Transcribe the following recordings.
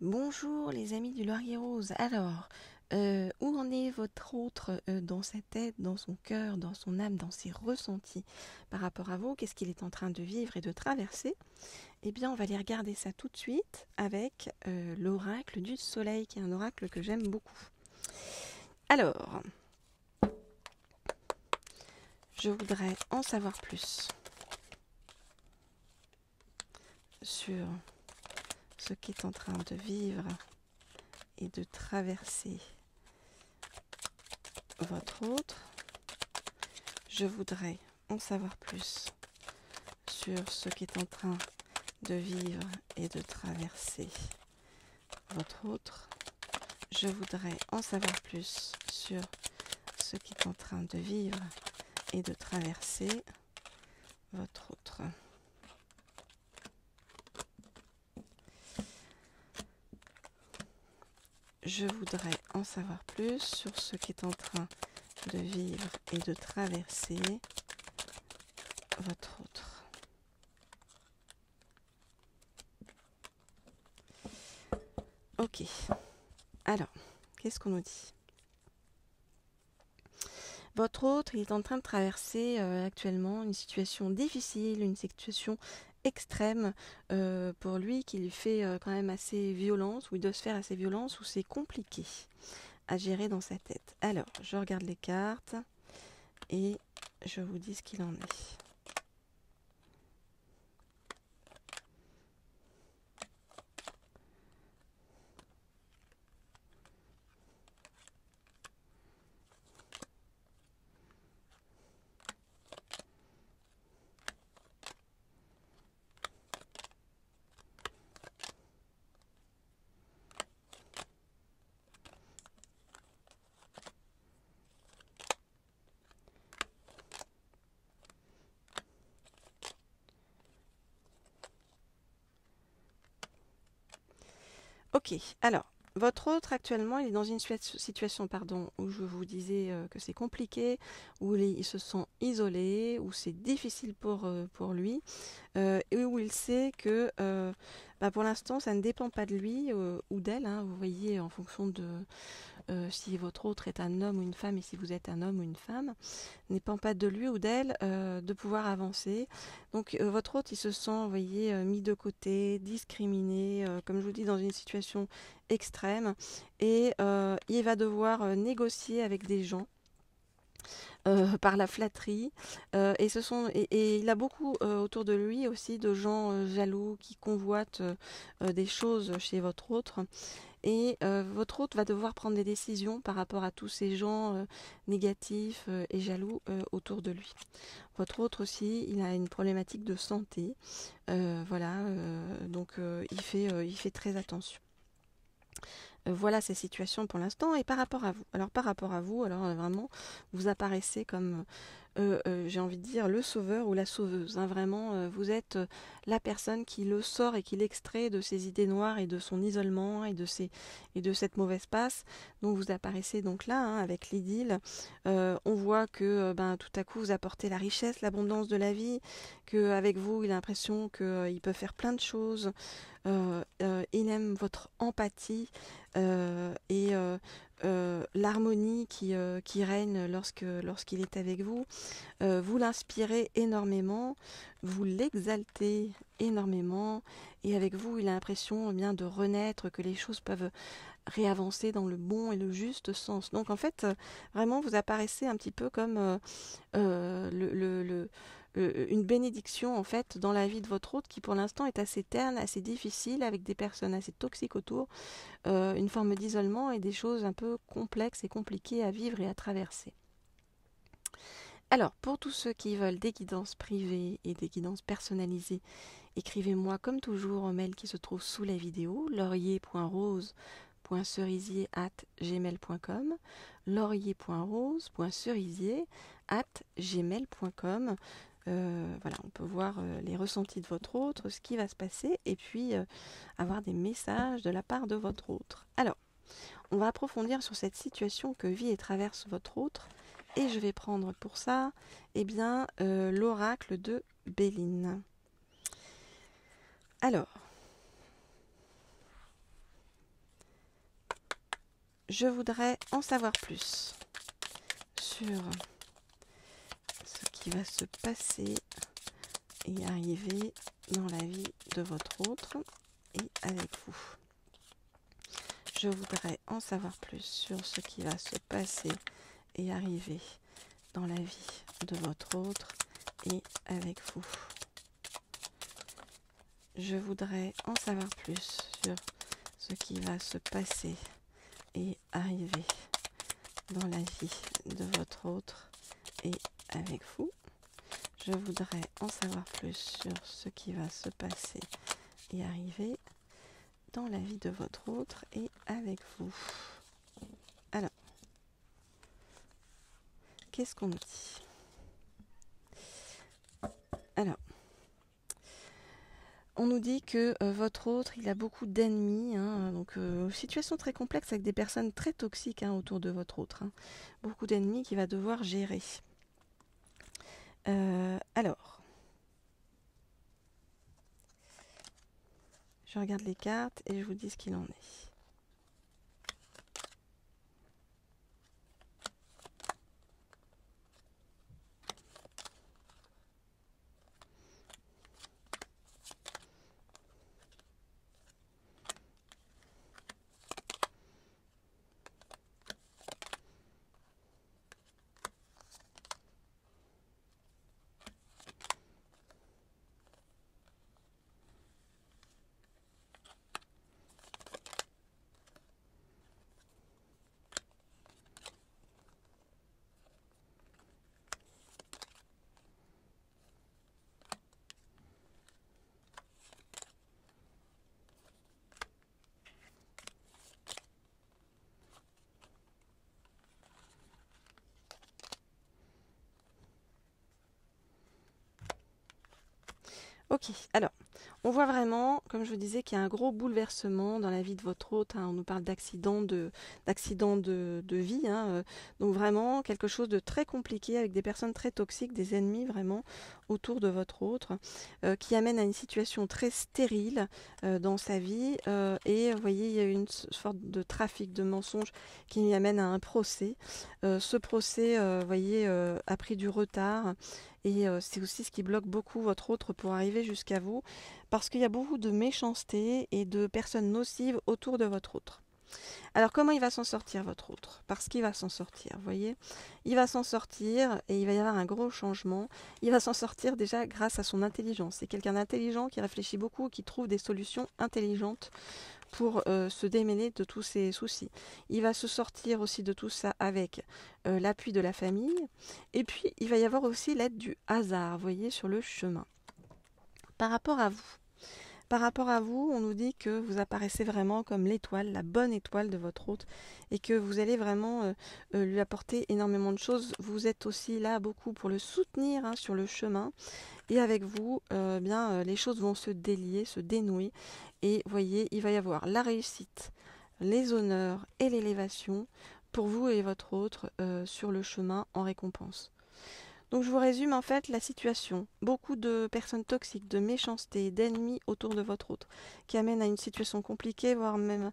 Bonjour les amis du Laurier Rose. Alors, où en est votre autre dans sa tête, dans son cœur, dans son âme, dans ses ressentis par rapport à vous? Qu'est-ce qu'il est en train de vivre et de traverser? Eh bien, on va aller regarder ça tout de suite avec l'oracle du soleil, qui est un oracle que j'aime beaucoup. Alors, je voudrais en savoir plus sur ce qu'est en train de vivre et de traverser votre autre. Je voudrais en savoir plus sur ce qu'est en train de vivre et de traverser votre autre. Je voudrais en savoir plus sur ce qu'est en train de vivre et de traverser votre autre. Je voudrais en savoir plus sur ce qu'est en train de vivre et de traverser votre autre. Ok. Alors, qu'est-ce qu'on nous dit? Votre autre, il est en train de traverser actuellement une situation difficile, une situation extrême pour lui, qui lui fait quand même assez violence, où il doit se faire assez violence, où c'est compliqué à gérer dans sa tête. Alors, je regarde les cartes et je vous dis ce qu'il en est. Ok, alors, votre autre actuellement, il est dans une situation où je vous disais que c'est compliqué, où il se sent isolé, où c'est difficile pour lui, et où il sait que pour l'instant, ça ne dépend pas de lui ou d'elle, hein, vous voyez, en fonction de si votre autre est un homme ou une femme et si vous êtes un homme ou une femme, ne dépend pas de lui ou d'elle de pouvoir avancer. Donc votre autre, il se sent, vous voyez, mis de côté, discriminé, comme je vous dis, dans une situation extrême, et il va devoir négocier avec des gens par la flatterie. Et il a beaucoup autour de lui aussi de gens jaloux qui convoitent des choses chez votre autre. Et votre hôte va devoir prendre des décisions par rapport à tous ces gens négatifs et jaloux autour de lui. Votre autre aussi, il a une problématique de santé. Donc il fait très attention. Voilà ces situations pour l'instant. Et par rapport à vous, vraiment, vous apparaissez comme j'ai envie de dire, le sauveur ou la sauveuse. Hein, vraiment, vous êtes la personne qui le sort et qui l'extrait de ses idées noires et de son isolement et de cette mauvaise passe. Donc vous apparaissez donc là, hein, avec l'idylle. On voit que tout à coup vous apportez la richesse, l'abondance de la vie, qu'avec vous il a l'impression qu'il peut faire plein de choses. Il aime votre empathie et l'harmonie qui règne lorsqu'il est avec vous. Vous l'inspirez énormément, vous l'exaltez énormément, et avec vous, il a l'impression bien de renaître, que les choses peuvent réavancer dans le bon et le juste sens. Donc en fait, vraiment, vous apparaissez un petit peu comme une bénédiction en fait dans la vie de votre hôte, qui pour l'instant est assez terne, assez difficile, avec des personnes assez toxiques autour, une forme d'isolement et des choses un peu complexes et compliquées à vivre et à traverser. Alors, pour tous ceux qui veulent des guidances privées et des guidances personnalisées, écrivez-moi comme toujours au mail qui se trouve sous la vidéo, laurier.rose.cerisier@gmail.com, laurier.rose.cerisier@gmail.com. Voilà, on peut voir les ressentis de votre autre, ce qui va se passer, et puis avoir des messages de la part de votre autre. Alors, on va approfondir sur cette situation que vit et traverse votre autre, et je vais prendre pour ça l'oracle de Béline. Alors, je voudrais en savoir plus sur ce qui va se passer et arriver dans la vie de votre autre et avec vous. Je voudrais en savoir plus sur ce qui va se passer et arriver dans la vie de votre autre et avec vous. Je voudrais en savoir plus sur ce qui va se passer et arriver dans la vie de votre autre et avec vous. Je voudrais en savoir plus sur ce qui va se passer et arriver dans la vie de votre autre et avec vous. Alors, qu'est-ce qu'on nous dit? Alors, on nous dit que votre autre, il a beaucoup d'ennemis, hein, donc situation très complexe avec des personnes très toxiques autour de votre autre. Hein. Beaucoup d'ennemis qu'il va devoir gérer. Alors, je regarde les cartes et je vous dis ce qu'il en est. Ok, alors, on voit vraiment, comme je vous disais, qu'il y a un gros bouleversement dans la vie de votre hôte. Hein. On nous parle d'accident de vie. Hein. Donc vraiment, quelque chose de très compliqué avec des personnes très toxiques, des ennemis vraiment autour de votre hôte, qui amène à une situation très stérile dans sa vie. Et vous voyez, il y a une sorte de trafic de mensonges qui amène à un procès. Ce procès, vous voyez, a pris du retard. Et c'est aussi ce qui bloque beaucoup votre autre pour arriver jusqu'à vous, parce qu'il y a beaucoup de méchanceté et de personnes nocives autour de votre autre. Alors comment il va s'en sortir votre autre? Parce qu'il va s'en sortir, vous voyez. Il va s'en sortir et il va y avoir un gros changement. Il va s'en sortir déjà grâce à son intelligence. C'est quelqu'un d'intelligent qui réfléchit beaucoup, qui trouve des solutions intelligentes pour se démêler de tous ces soucis. Il va se sortir aussi de tout ça avec l'appui de la famille. Et puis, il va y avoir aussi l'aide du hasard, vous voyez, sur le chemin. Par rapport à vous, on nous dit que vous apparaissez vraiment comme l'étoile, la bonne étoile de votre hôte, et que vous allez vraiment lui apporter énormément de choses. Vous êtes aussi là beaucoup pour le soutenir sur le chemin. Et avec vous, les choses vont se délier, se dénouer. Et voyez, il va y avoir la réussite, les honneurs et l'élévation pour vous et votre autre sur le chemin en récompense. Donc je vous résume en fait la situation. Beaucoup de personnes toxiques, de méchanceté, d'ennemis autour de votre autre, qui amènent à une situation compliquée, voire même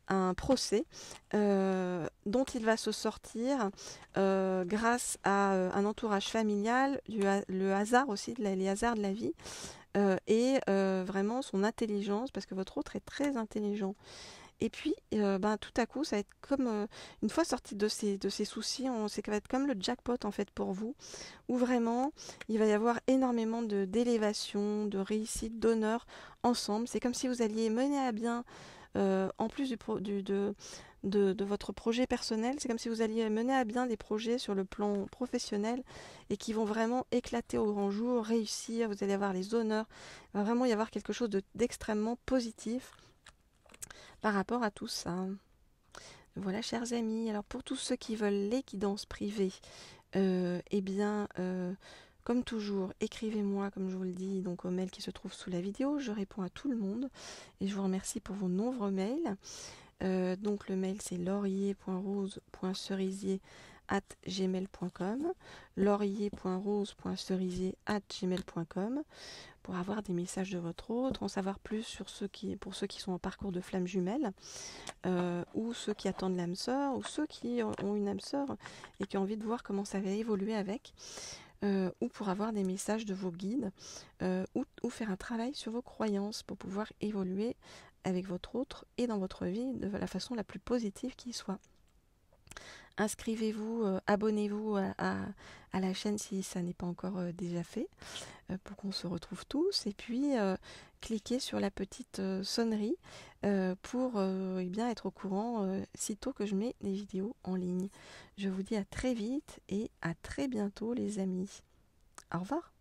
à un procès, dont il va se sortir grâce à un entourage familial, le hasard aussi, les hasards de la vie, et vraiment son intelligence, parce que votre autre est très intelligent. Et puis, tout à coup, ça va être comme, une fois sorti de ces soucis, c'est que ça va être comme le jackpot en fait pour vous, où vraiment, il va y avoir énormément d'élévation, de réussite, d'honneur ensemble. C'est comme si vous alliez mener à bien, en plus de votre projet personnel, c'est comme si vous alliez mener à bien des projets sur le plan professionnel et qui vont vraiment éclater au grand jour, réussir, vous allez avoir les honneurs, il va vraiment y avoir quelque chose d'extrêmement positif par rapport à tout ça. Voilà, chers amis, alors pour tous ceux qui veulent les guidances privées, comme toujours, écrivez-moi, comme je vous le dis, donc au mail qui se trouve sous la vidéo. Je réponds à tout le monde et je vous remercie pour vos nombreux mails. Donc le mail c'est laurier.rose.cerisier@gmail.com, laurier.rose.cerisier@gmail.com. pour avoir des messages de votre autre, en savoir plus sur pour ceux qui sont en parcours de flammes jumelles, ou ceux qui attendent l'âme sœur, ou ceux qui ont une âme sœur et qui ont envie de voir comment ça va évoluer avec, ou pour avoir des messages de vos guides, ou faire un travail sur vos croyances pour pouvoir évoluer avec votre autre et dans votre vie de la façon la plus positive qui soit. Inscrivez-vous, abonnez-vous à la chaîne si ça n'est pas encore déjà fait, pour qu'on se retrouve tous. Et puis, cliquez sur la petite sonnerie pour eh bien, être au courant sitôt que je mets des vidéos en ligne. Je vous dis à très vite et à très bientôt les amis. Au revoir.